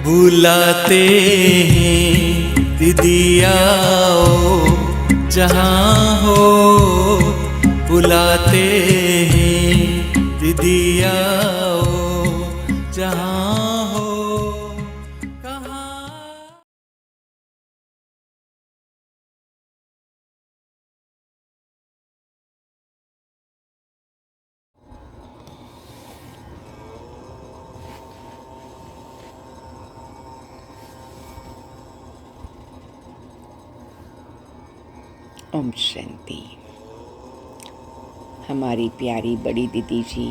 बुलाते हैं दीदी आओ जहाँ हो, बुलाते हैं दीदी आओ जहाँ हो कहाँ। ओम शांति। हमारी प्यारी बड़ी दीदी जी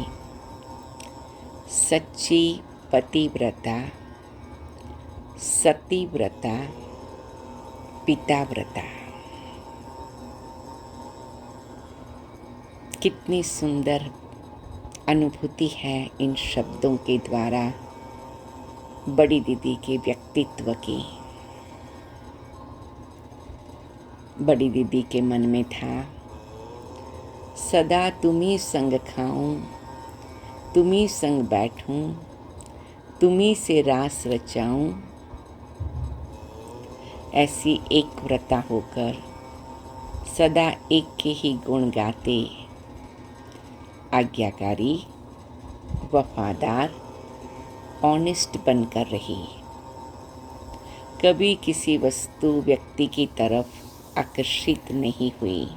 सच्ची पतिव्रता, सतीव्रता, पिताव्रता। कितनी सुंदर अनुभूति है इन शब्दों के द्वारा बड़ी दीदी के व्यक्तित्व की। बड़ी दीदी के मन में था, सदा तुम्ही संग खाऊं, तुम्ही संग बैठूं, तुम्ही से रास रचाऊं। ऐसी एक व्रता होकर सदा एक के ही गुण गाते, आज्ञाकारी, वफादार, ऑनेस्ट बनकर रही। कभी किसी वस्तु व्यक्ति की तरफ आकर्षित नहीं हुई।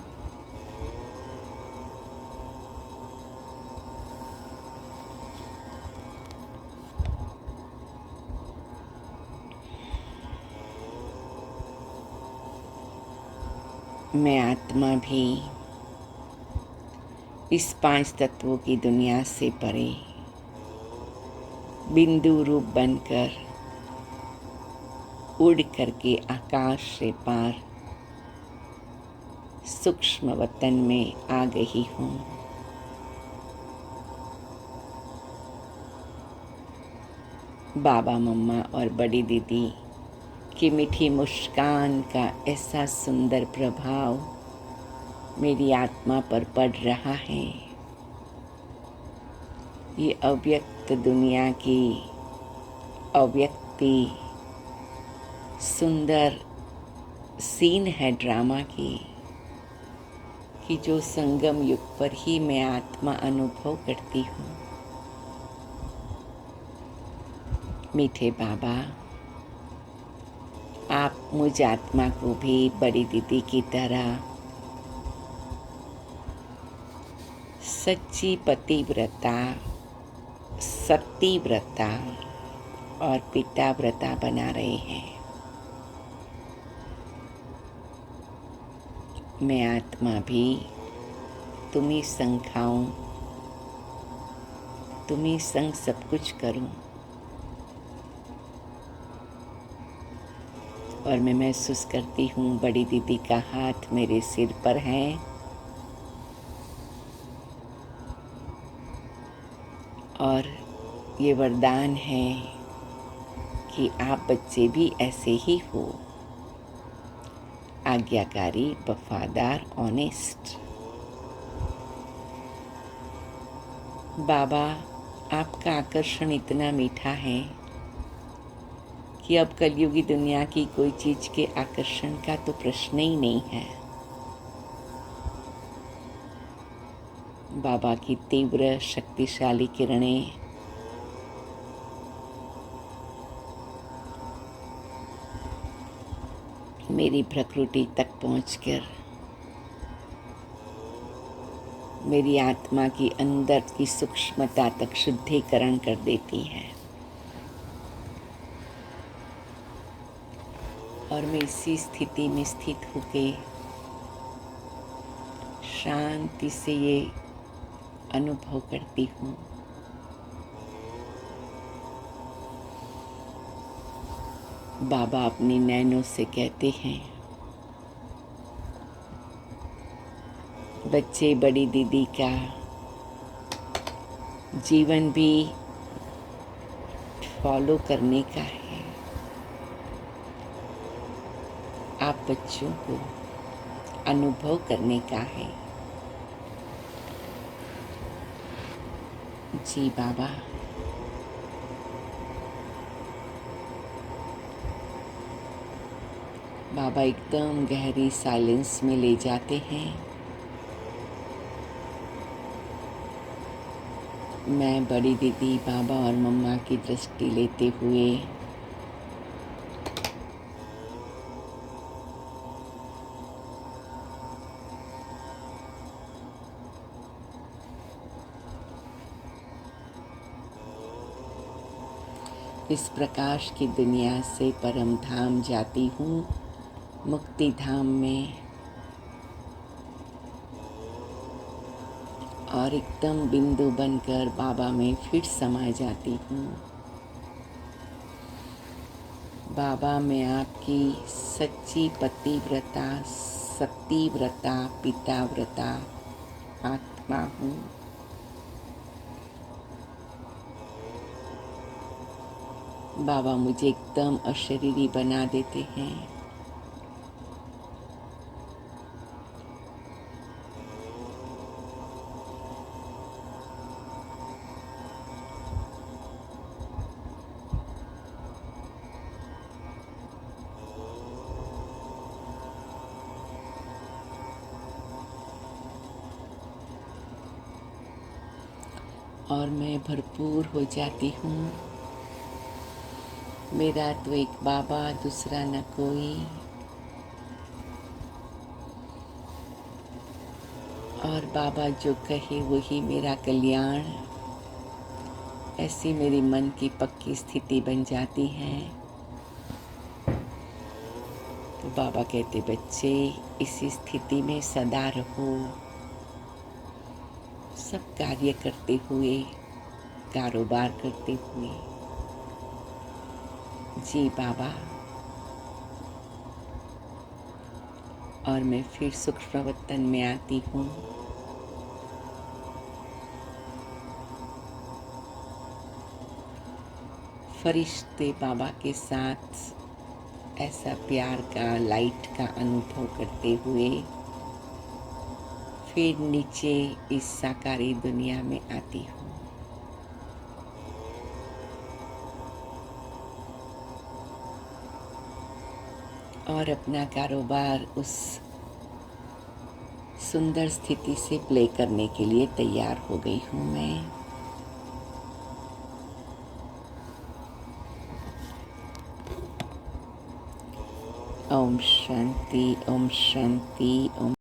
मैं आत्मा भी इस 5 तत्वों की दुनिया से परे बिंदु रूप बनकर उड़ करके आकाश से पार सूक्ष्म वतन में आ गई हूँ। बाबा मम्मा और बड़ी दीदी की मीठी मुस्कान का ऐसा सुंदर प्रभाव मेरी आत्मा पर पड़ रहा है। ये अव्यक्त दुनिया की अव्यक्ति सुंदर सीन है ड्रामा की, कि जो संगम युग पर ही मैं आत्मा अनुभव करती हूँ। मीठे बाबा, आप मुझ आत्मा को भी बड़ी दीदी की तरह सच्ची पतिव्रता, सतीव्रता और पिताव्रता बना रहे हैं। मैं आत्मा भी तुम्ही संग खाऊं, तुम्ही संग सब कुछ करूं। और मैं महसूस करती हूँ बड़ी दीदी का हाथ मेरे सिर पर है और ये वरदान है कि आप बच्चे भी ऐसे ही हो, आज्ञाकारी, वफादार, ऑनेस्ट। बाबा, आपका आकर्षण इतना मीठा है कि अब कलयुगी दुनिया की कोई चीज के आकर्षण का तो प्रश्न ही नहीं है। बाबा की तीव्र शक्तिशाली किरणें मेरी प्रकृति तक पहुंचकर मेरी आत्मा की अंदर की सूक्ष्मता तक शुद्धिकरण कर देती है। और मैं इसी स्थिति में स्थित होके शांति से ये अनुभव करती हूँ, बाबा अपनी नैनों से कहते हैं, बच्चे बड़ी दीदी का जीवन भी फॉलो करने का है। आप बच्चों को अनुभव करने का है। जी बाबा, बाबा एकदम गहरी साइलेंस में ले जाते हैं। मैं बड़ी दीदी, बाबा और मम्मा की दृष्टि लेते हुए इस प्रकाश की दुनिया से परम धाम जाती हूँ, मुक्ति धाम में, और एकदम बिंदु बनकर बाबा में फिर समा जाती हूँ। बाबा मैं आपकी सच्ची पतिव्रता, सतीव्रता, पिताव्रता आत्मा हूँ। बाबा मुझे एकदम अशरीरी बना देते हैं। और मैं भरपूर हो जाती हूँ। मेरा तो एक बाबा, दूसरा न कोई। और बाबा जो कहे वही मेरा कल्याण, ऐसी मेरी मन की पक्की स्थिति बन जाती है। तो बाबा कहते बच्चे इसी स्थिति में सदा रहो, सब कार्य करते हुए, कारोबार करते हुए। जी बाबा। और मैं फिर सूक्ष्म वतन में आती हूँ। फरिश्ते बाबा के साथ ऐसा प्यार का, लाइट का अनुभव करते हुए फिर नीचे इस साकारी दुनिया में आती हूँ। और अपना कारोबार उस सुंदर स्थिति से प्ले करने के लिए तैयार हो गई हूँ मैं। ओम शांति, ओम शांति, ओम